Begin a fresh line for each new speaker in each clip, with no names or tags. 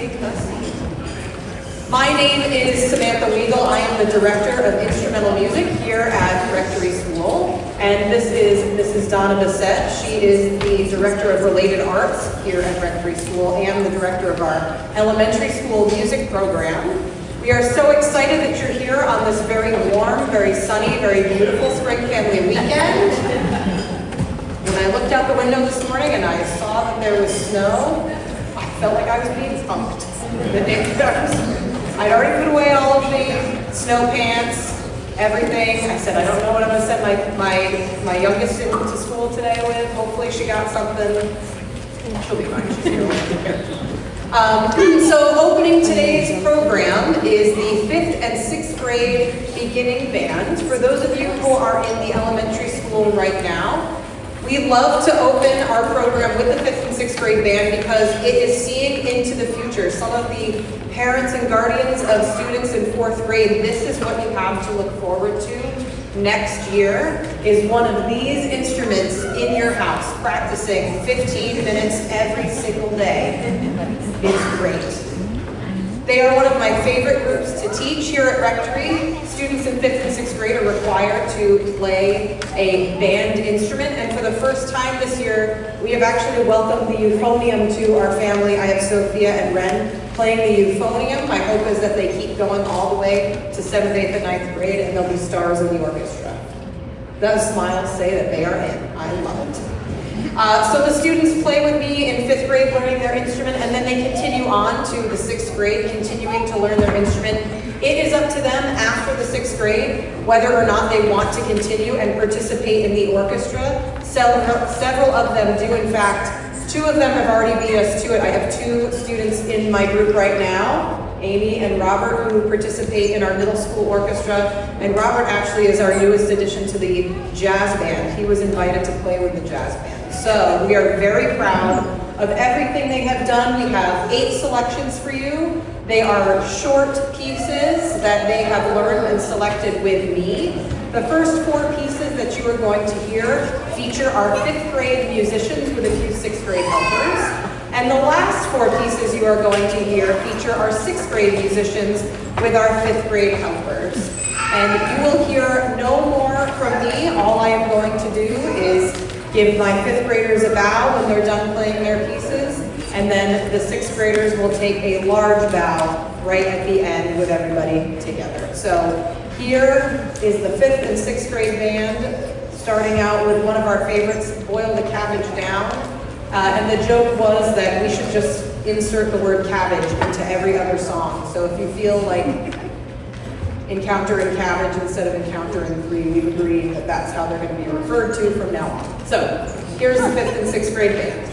take a seat. My name is Samantha Weigel. I am the Director of Instrumental Music here at Rectory School. And this is Mrs. Donna Bissett. She is the Director of Related Arts here at Rectory School and the Director of our elementary school music program. We are so excited that you're here on this very warm, very sunny, very beautiful spring family weekend. When I looked out the window this morning and I saw that there was snow, I felt like I was being punked. I'd already put away all of the snow pants, everything. I said, I don't know what I'm going to send my youngest into school today with. Hopefully she got something. She'll be fine. She's here. So opening today's program is the 5th and 6th grade beginning band. For those of you who are in the elementary school right now, we love to open our program with the 5th and 6th grade band because it is seeing into the future. Some of the parents and guardians of students in 4th grade, this is what you have to look forward to next year, is one of these instruments in your house, practicing 15 minutes every single day. It's great. They are one of my favorite groups to teach here at Rectory. Students in 5th and 6th grade are required to play a band instrument, and for the first time this year, we have actually welcomed the euphonium to our family. I have Sophia and Ren playing the euphonium. My hope is that they keep going all the way to 7th, 8th, and 9th grade, and they'll be stars in the orchestra. Those smiles say that they are in. I love it. So the students play with me in 5th grade learning their instrument, and then they continue on to the 6th grade, continuing to learn their instrument. It is up to them after the 6th grade whether or not they want to continue and participate in the orchestra. Several of them do. In fact, 2 of them have already beat us to it. I have 2 students in my group right now, Amy and Robert, who participate in our middle school orchestra. And Robert actually is our newest addition to the jazz band. He was invited to play with the jazz band. So we are very proud of everything they have done. We have 8 selections for you. They are short pieces that they have learned and selected with me. The first 4 pieces that you are going to hear feature our 5th grade musicians with a few 6th grade helpers. And the last 4 pieces you are going to hear feature our 6th grade musicians with our 5th grade helpers. And you will hear no more from me. All I am going to do is give my 5th graders a bow when they're done playing their pieces, and then the 6th graders will take a large bow right at the end with everybody together. So here is the 5th and 6th grade band, starting out with one of our favorites, Boil the Cabbage Down. And the joke was that we should just insert the word cabbage into every other song. So if you feel like encountering cabbage instead of encountering 3, we've agreed that that's how they're going to be referred to from now on. So here's the 5th and 6th grade band.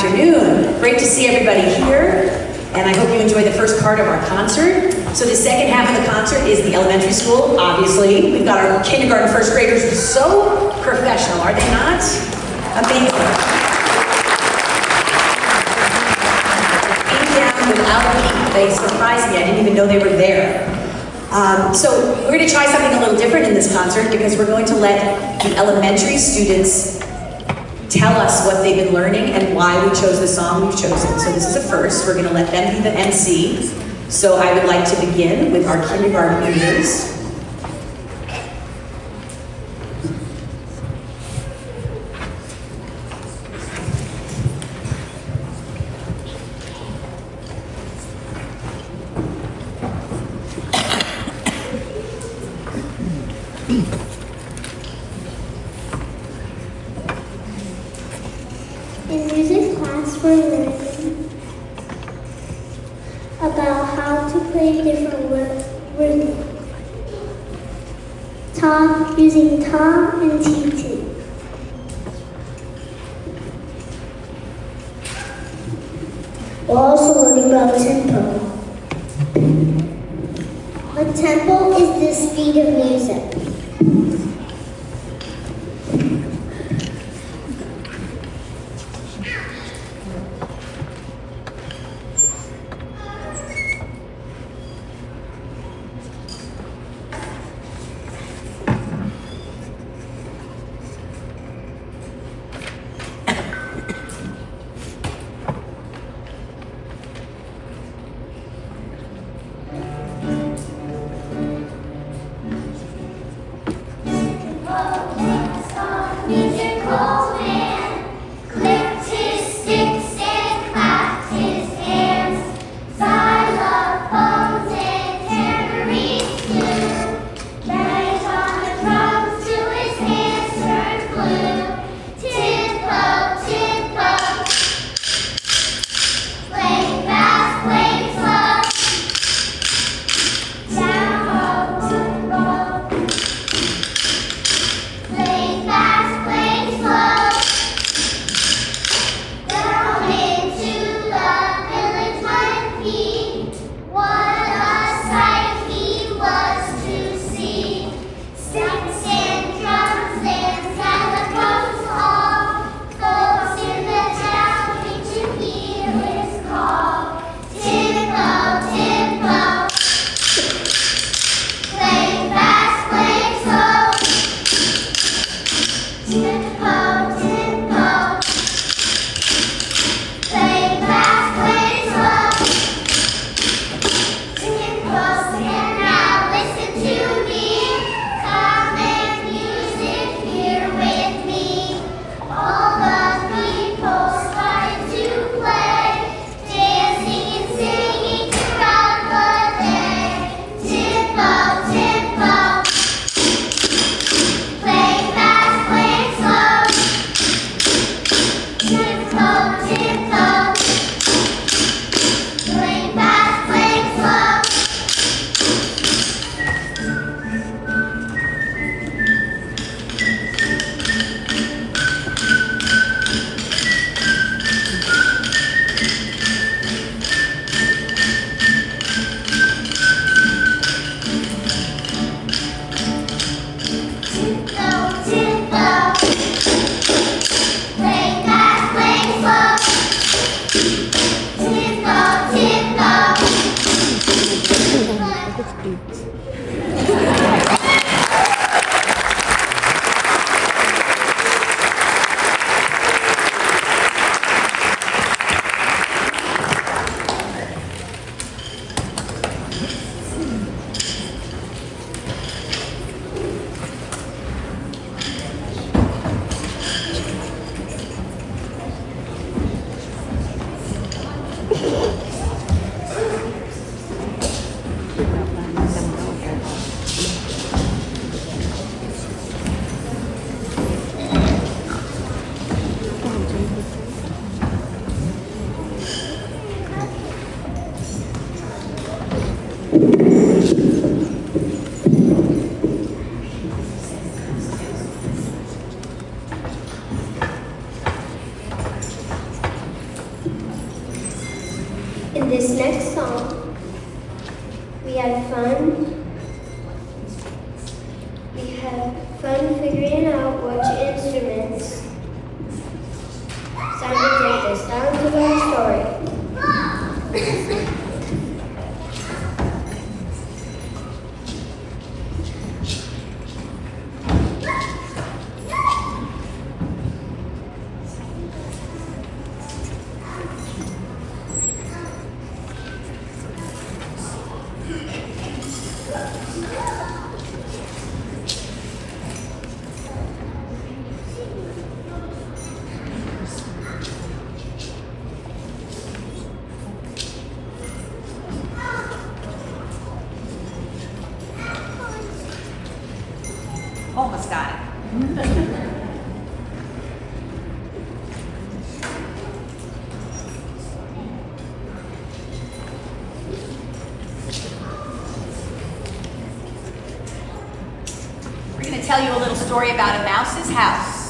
afternoon. Great to see everybody here, and I hope you enjoyed the first part of our concert. So the second half of the concert is the elementary school, obviously. We've got our kindergarten first graders, so professional, are they not? Amazing. Came down without a peep. They surprised me. I didn't even know they were there. So we're going to try something a little different in this concert because we're going to let the elementary students tell us what they've been learning and why we chose the song we've chosen. So this is a first. We're going to let them be the MC. So I would like to begin with our kindergarten leaders.
In music class, we're learning about how to play different rhythms. Using ta and ti. We're also learning about tempo. A tempo is the speed of music. In this next song, we have fun. We have fun figuring out which instruments sounded like the sounds of our story.
Almost got it. We're going to tell you a little story about a mouse's house.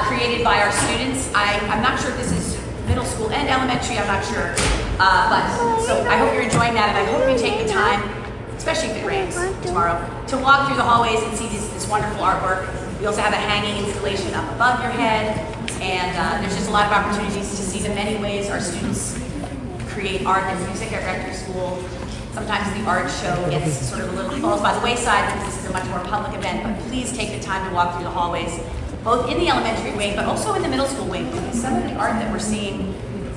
Created by our students. I'm not sure if this is middle school and elementary, I'm not sure. So I hope you're enjoying that, and I hope you take the time, especially if it rains tomorrow, to walk through the hallways and see this wonderful artwork. We also have a hanging installation up above your head, and there's just a lot of opportunities to see the many ways our students create art and music at Rectory School. Sometimes the art show gets sort of a little falls by the wayside because this is a much more public event, but please take the time to walk through the hallways, both in the elementary wing, but also in the middle school wing, because some of the art that we're seeing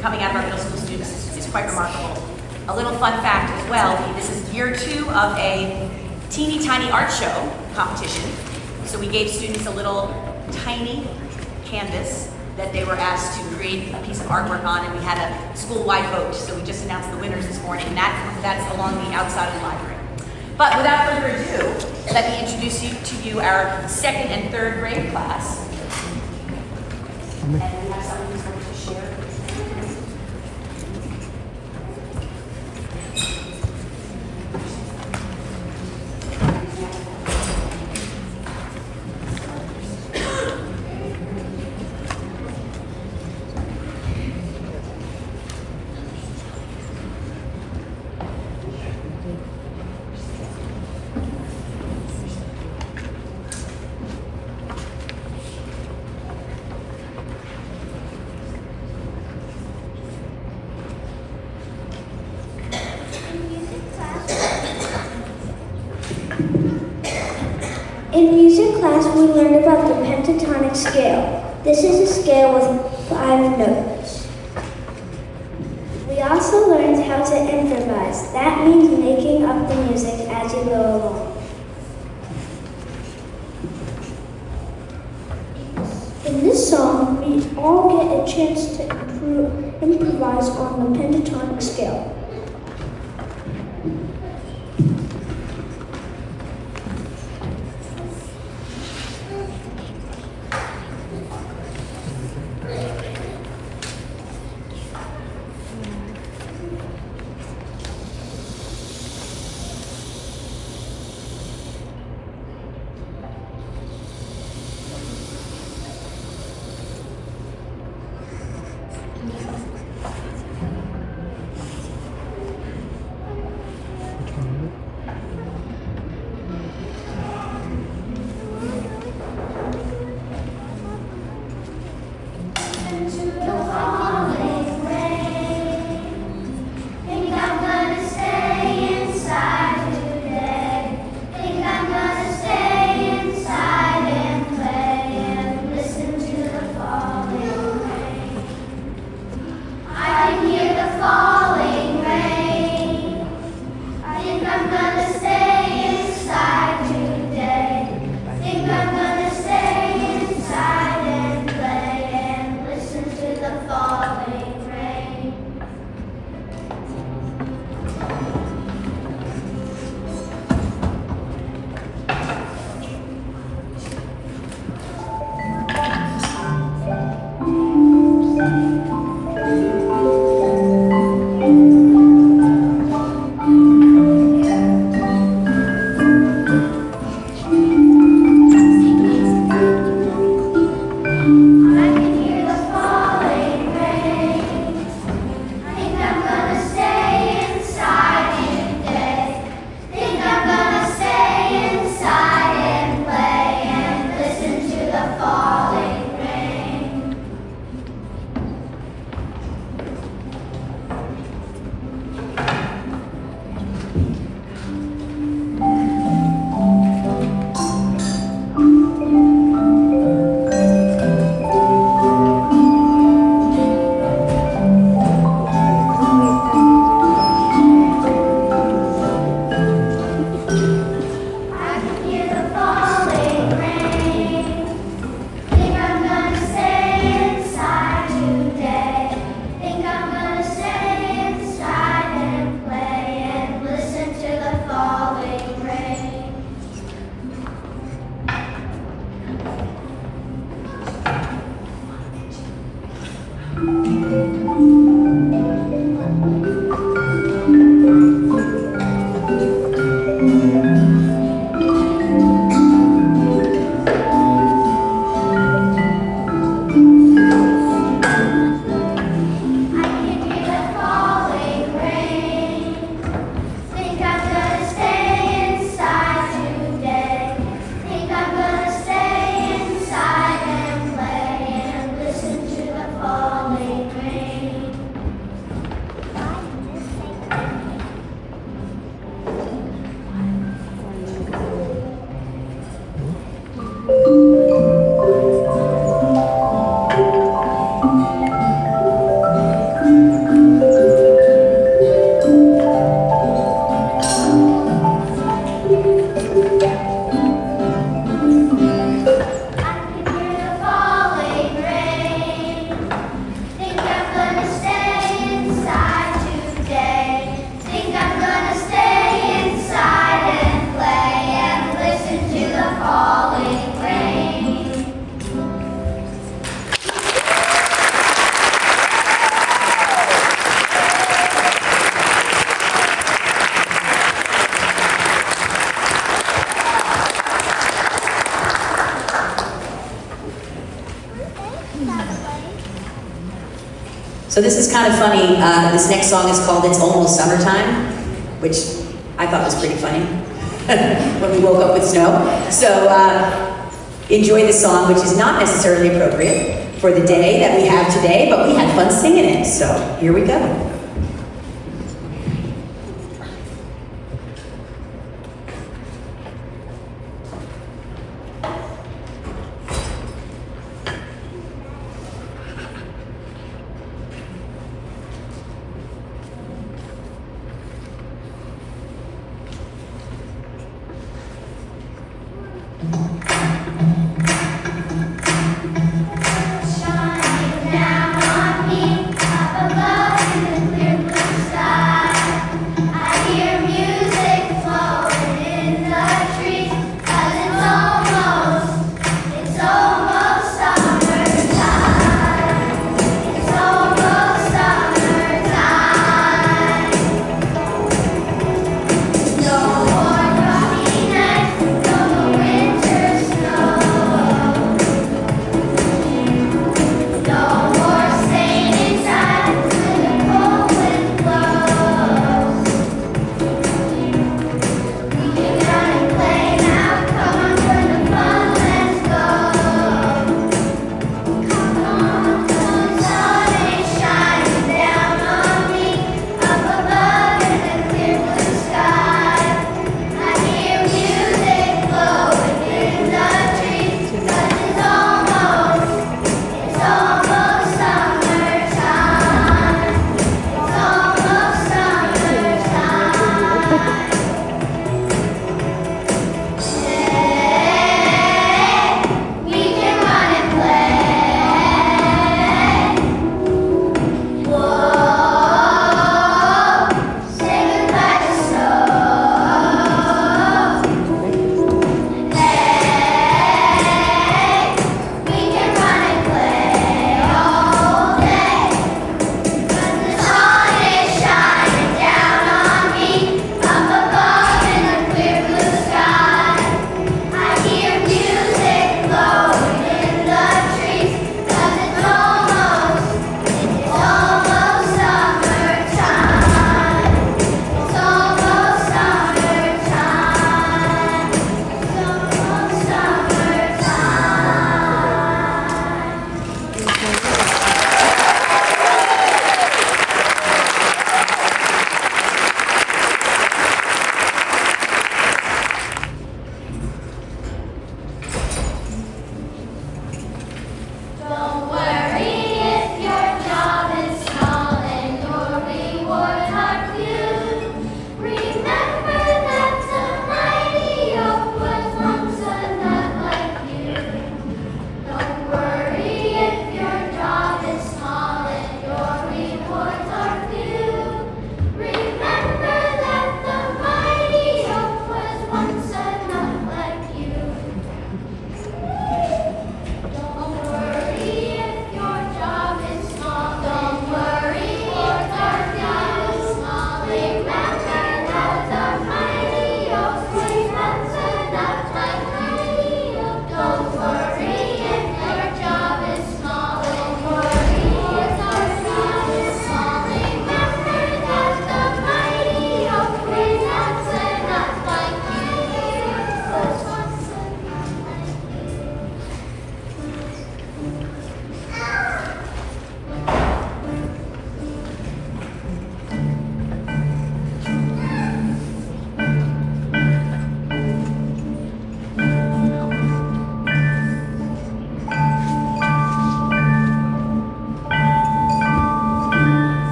coming out of our middle school students is quite remarkable. A little fun fact as well, this is year 2 of a teeny tiny art show competition. So we gave students a little tiny canvas that they were asked to create a piece of artwork on, and we had a school-wide vote. So we just announced the winners this morning, and that's along the outside of the library. But without further ado, let me introduce to you our 2nd and 3rd grade class. And we have someone who's going to share.
In music class, we learned about the pentatonic scale. This is a scale with 5 notes. We also learned how to improvise. That means making up the music as you go along. In this song, we all get a chance to improvise on the pentatonic scale.
So this is kind of funny. This next song is called It's Almost Summertime, which I thought was pretty funny when we woke up with snow. So enjoy the song, which is not necessarily appropriate for the day that we have today, but we had fun singing it. So here we go.
Shining down on me, up above in the clear blue sky. I hear music flowing in the trees, 'cause it's almost summertime. It's almost summertime. No more rocky nights, no more winter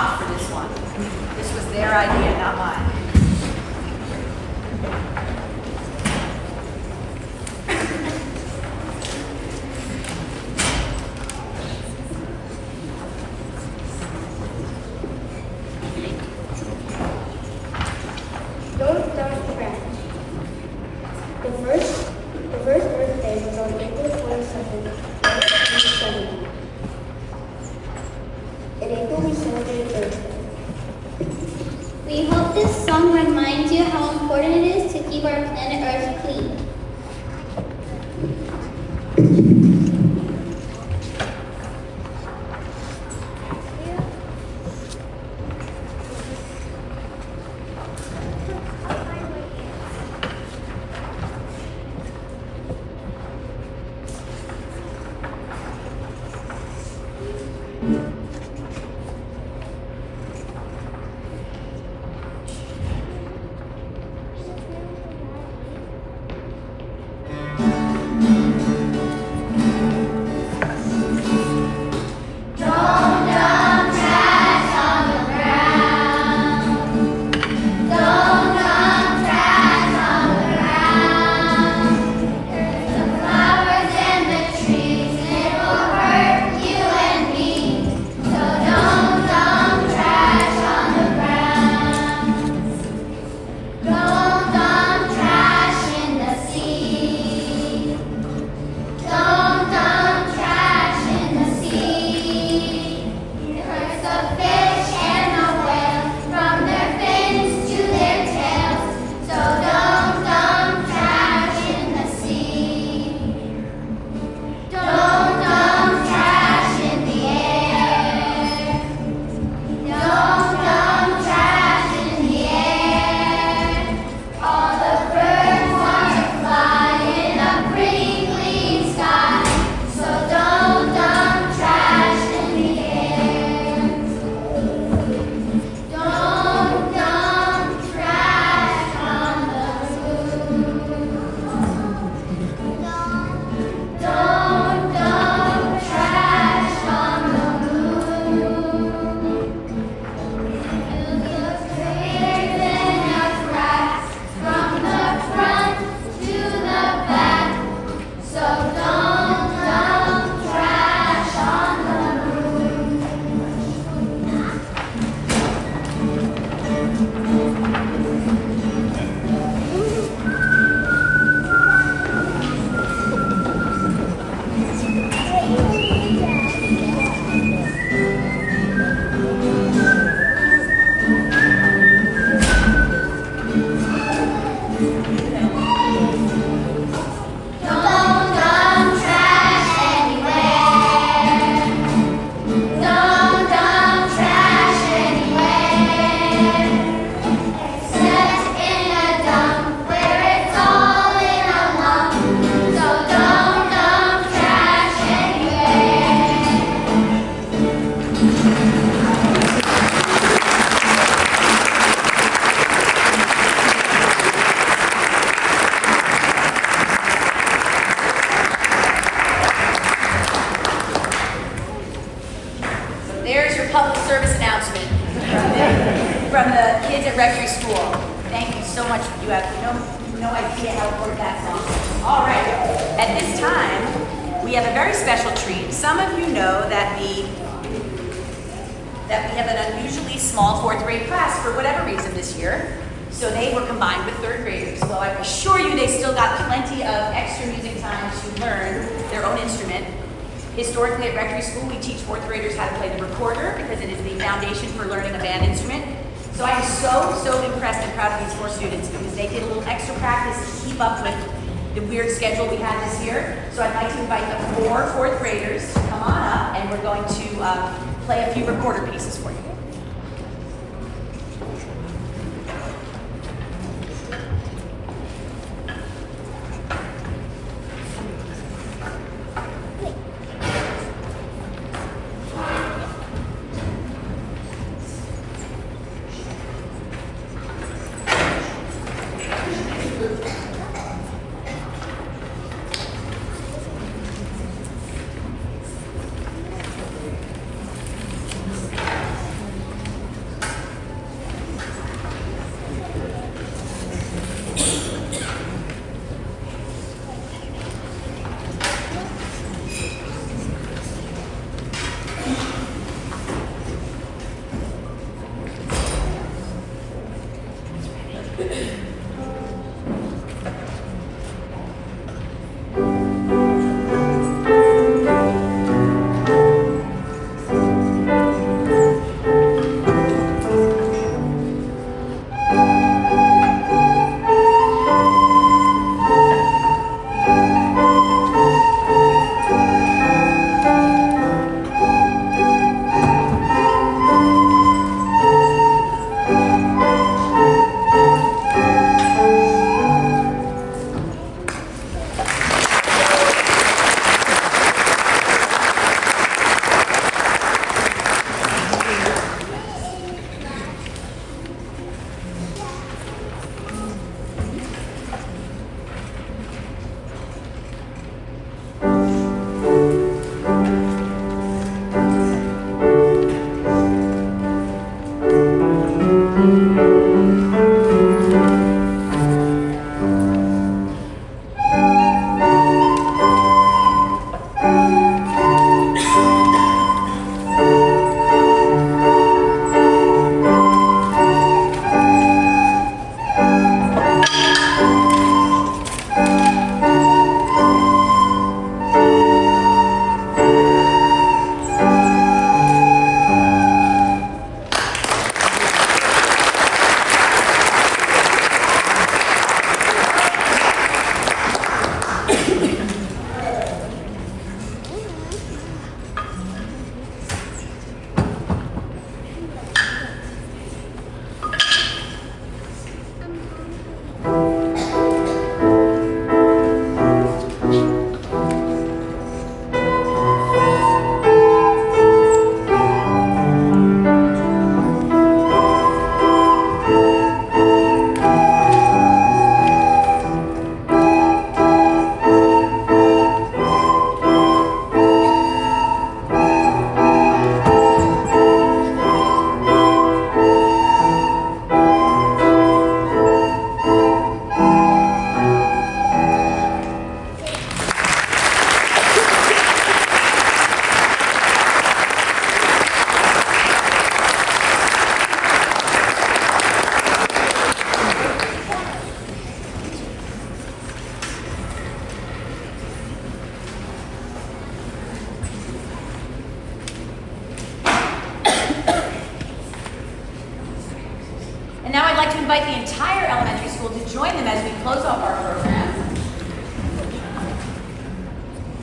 prompt for this one. This was their idea, not mine.
Don't dump trash. The first Earth Day was on April 27th, 1970. In April, we celebrated Earth Day.
We hope this song reminds you how important it is to keep our planet Earth clean.
There's your public service announcement from the kids at Rectory School. Thank you so much. You have no idea how important that song is. All right. At this time, we have a very special treat. Some of you know that we have an unusually small fourth grade class for whatever reason this year. So they were combined with third graders. Well, I assure you they still got plenty of extra music time to learn their own instrument. Historically at Rectory School, we teach fourth graders how to play the recorder because it is the foundation for learning a band instrument. So I am so impressed and proud of these 4 students because they did a little extra practice to keep up with the weird schedule we had this year. So I'd like to invite the 4 fourth graders to come on up and we're going to play a few recorder pieces for you. And now I'd like to invite the entire elementary school to join them as we close off our program.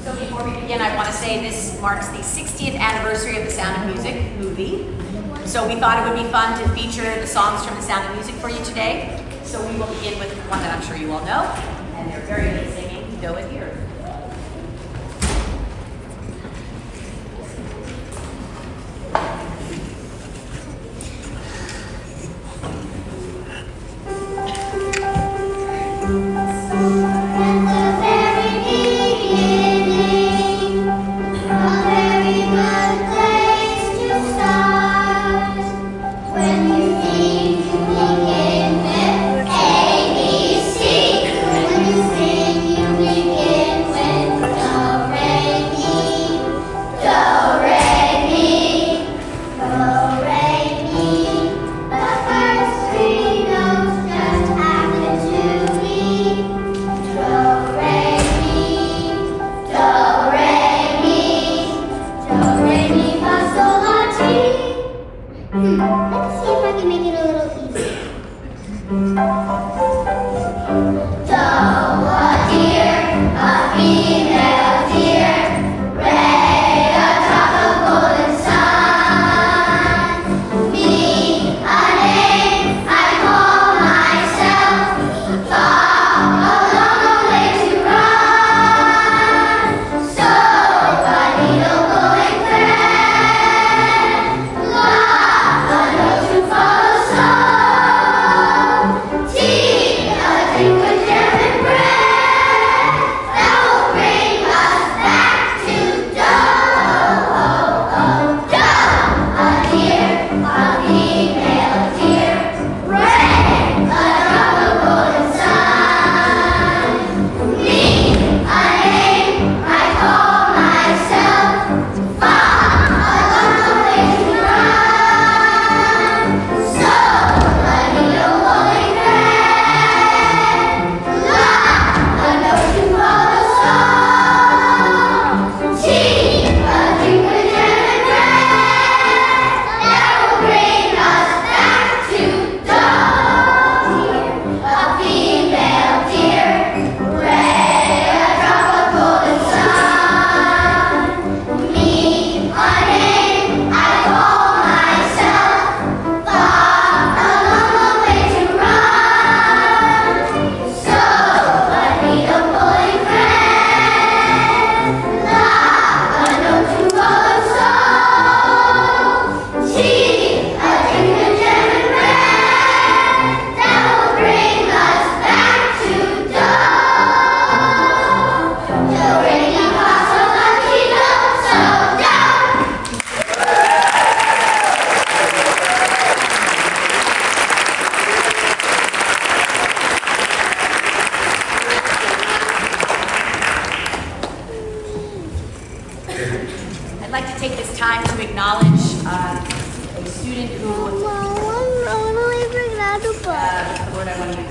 So before we begin, I want to say this marks the 60th anniversary of the Sound of Music movie. So we thought it would be fun to feature the songs from the Sound of Music for you today. So we will begin with one that I'm sure you all know, and they're very good singing, Go It Here.
Let's see if I can make it a little easier.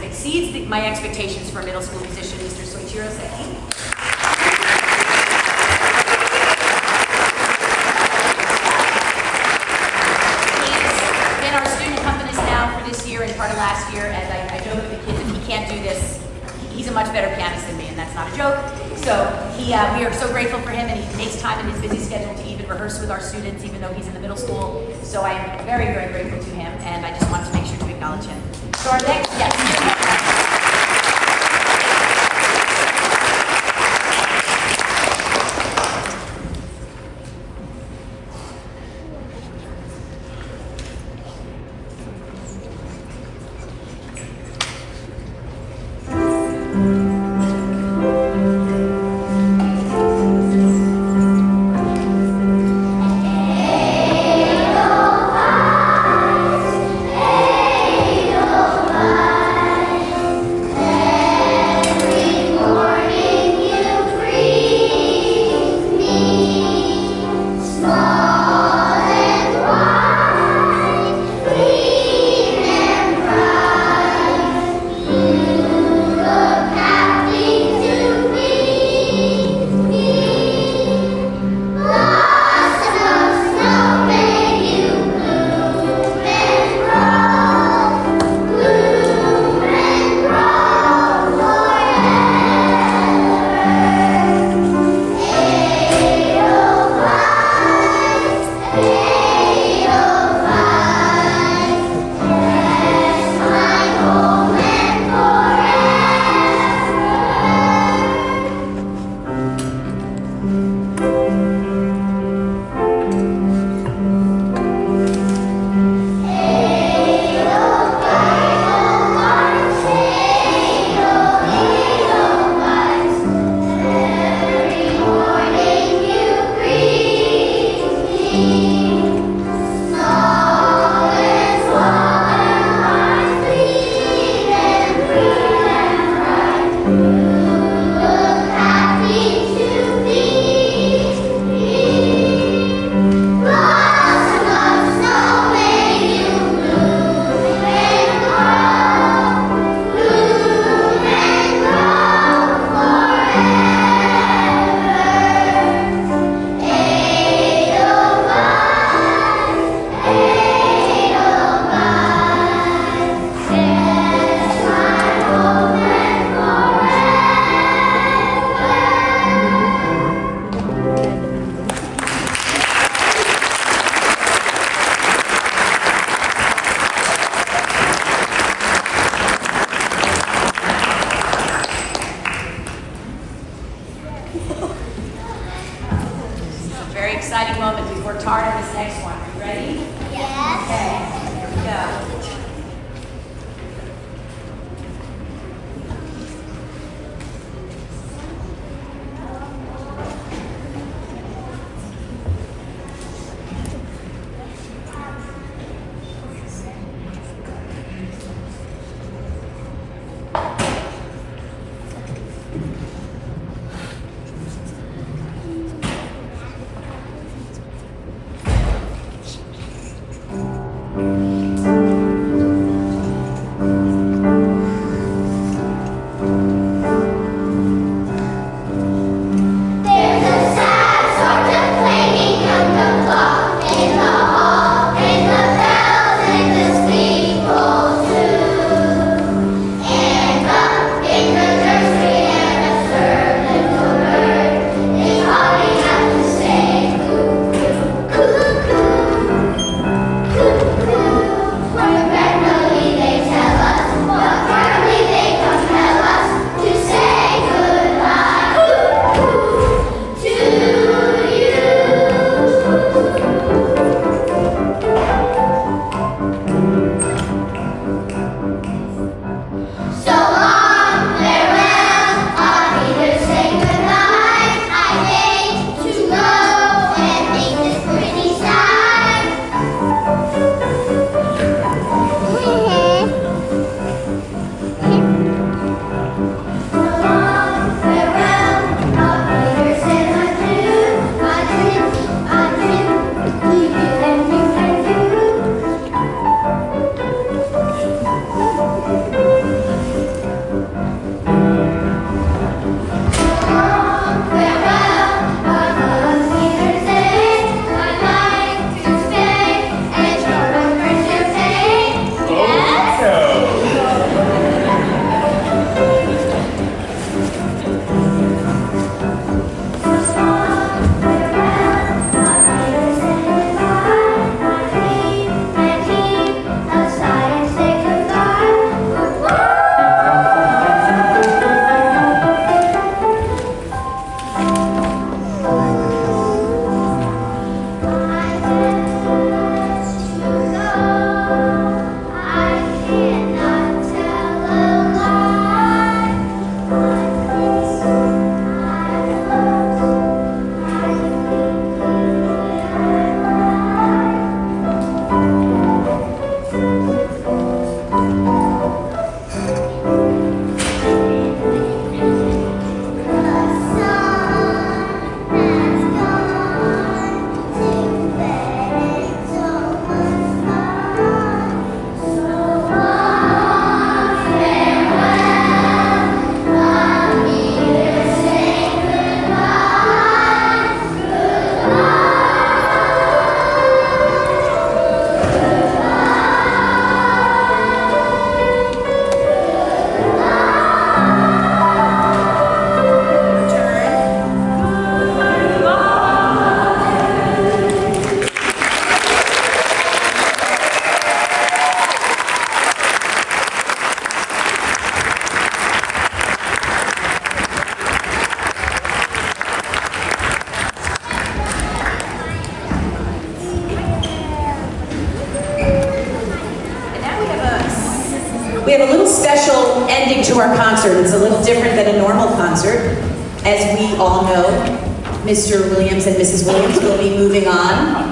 Exceeds
my expectations for a middle school musician, Mr. Soichiro Seki. He's been our student accompanist now for this year and part of last year, and I joke with the kids, if he can't do this, he's a much better pianist than me, and that's not a joke. So we are so grateful for him, and he makes time in his busy schedule to even rehearse with our students, even though he's in the middle school. So I am very, very grateful to him, and I just wanted to make sure to acknowledge him. So our next, yes.
Hey, oh,
We have a little special ending to our concert. It's a little different than a normal concert. As we all know, Mr. Williams and Mrs. Williams will be moving on.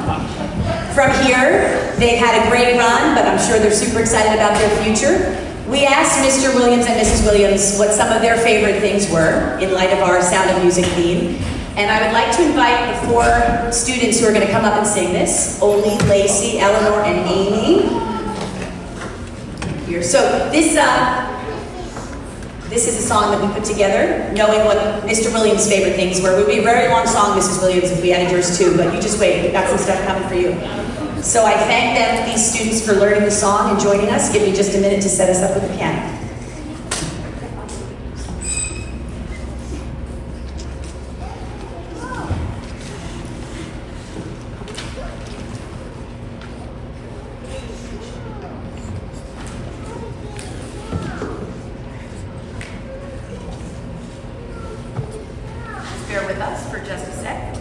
From here, they've had a great run, but I'm sure they're super excited about their future. We asked Mr. Williams and Mrs. Williams what some of their favorite things were in light of our Sound of Music theme. And I would like to invite the 4 students who are going to come up and sing this: Oli, Lacey, Eleanor, and Amy. Here. So this is a song that we put together, knowing what Mr. Williams' favorite things were. It would be a very long song, Mrs. Williams, if we added yours too, but you just wait, we've got some stuff coming for you. So I thank them, these students, for learning the song and joining us. Give me just a minute to set us up with the piano. Bear with us for just a sec.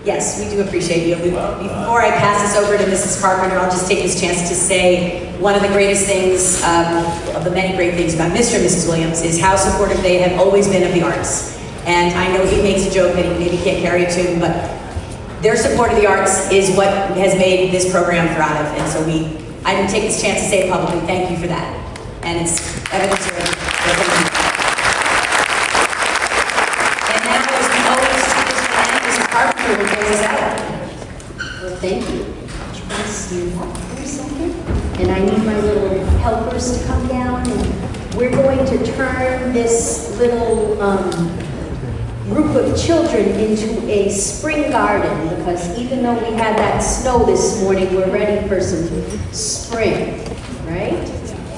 Yes, we do appreciate you. Before I pass this over to Mrs. Carpenter, I'll just take this chance to say one of the greatest things, of the many great things about Mr. and Mrs. Williams is how supportive they have always been of the arts. And I know he makes a joke that he maybe can't carry a tune, but their support of the arts is what has made this program thrive. And so I can take this chance to say it publicly, thank you for that. And it's evidence of it. And now, as we always do this plan, Mrs. Carpenter will close us out. Thank you. Trust you for a second. And I need my little helpers to come down, and we're going to turn this little group of children into a spring garden, because even though we had that snow this morning, we're ready for some spring, right?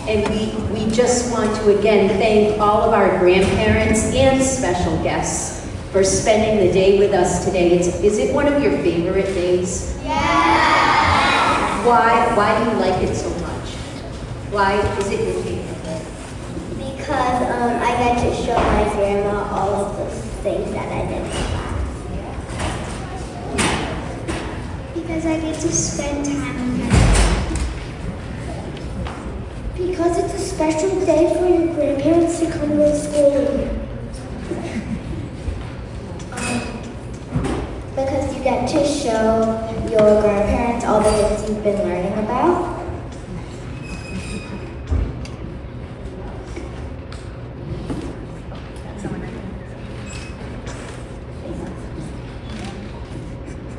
And we just want to again thank all of our grandparents and special guests for spending the day with us today. Is it one of your favorite days?
Yeah.
Why do you like it so much? Why is it your favorite?
Because I get to show my grandma all of the things that I did in class. Because I get to spend time with her. Because it's a special day for your grandparents to come to school. Because you get to show your grandparents all the things you've been learning about.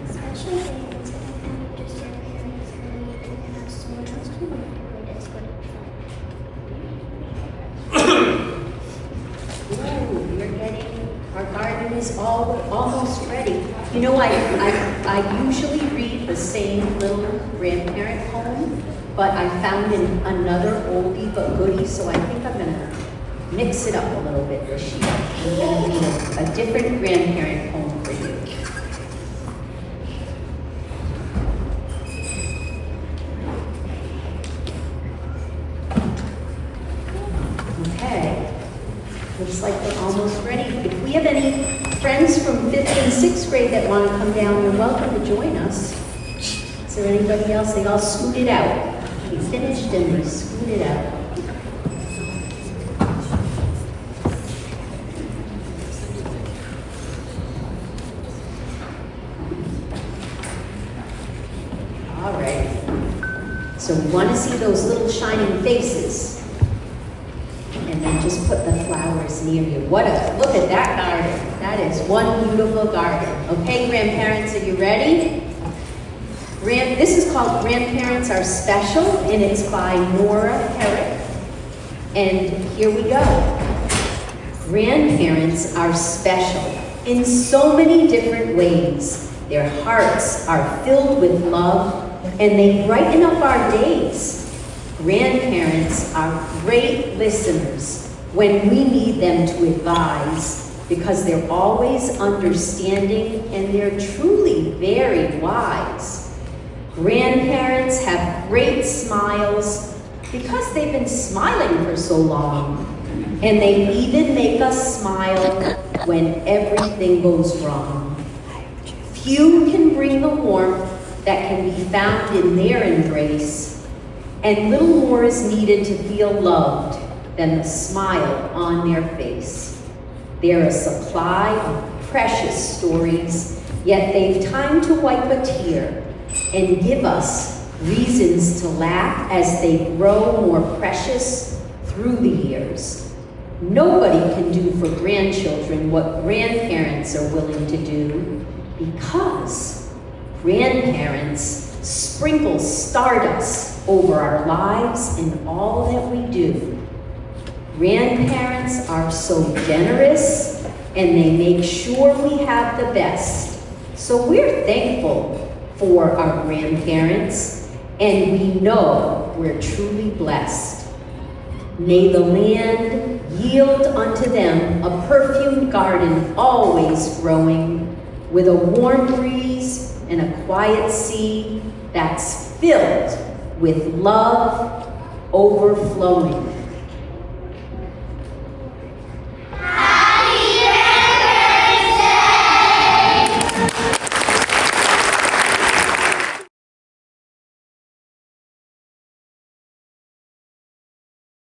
Special things and just your parents and you can have someone else to with it. It's going to be fun.
Ooh, you're getting, our garden is almost ready. You know, I usually read the same little grandparent poem, but I found another oldie but goodie, so I think I'm gonna mix it up a little bit this year. I'm gonna read a different grandparent poem for you. Okay, looks like we're almost ready. If we have any friends from 5th and 6th grade that want to come down, you're welcome to join us. Is there anybody else? They all scooted out. We finished and we scooted out. All right. So we want to see those little shining faces. And then just put the flowers near you. Look at that garden. That is one beautiful garden. Okay, grandparents, are you ready? This is called Grandparents Are Special, and it's by Nora Herrick. And here we go. Grandparents are special in so many different ways. Their hearts are filled with love, and they brighten up our days. Grandparents are great listeners when we need them to advise, because they're always understanding and they're truly very wise. Grandparents have great smiles because they've been smiling for so long, and they even make us smile when everything goes wrong. Few can bring the warmth that can be found in their embrace, and little more is needed to feel loved than the smile on their face. They're a supply of precious stories, yet they've time to wipe a tear and give us reasons to laugh as they grow more precious through the years. Nobody can do for grandchildren what grandparents are willing to do, because grandparents sprinkle stardust over our lives in all that we do. Grandparents are so generous, and they make sure we have the best. So we're thankful for our grandparents, and we know we're truly blessed. May the land yield unto them a perfumed garden always growing, with a warm breeze and a quiet sea that's filled with love overflowing.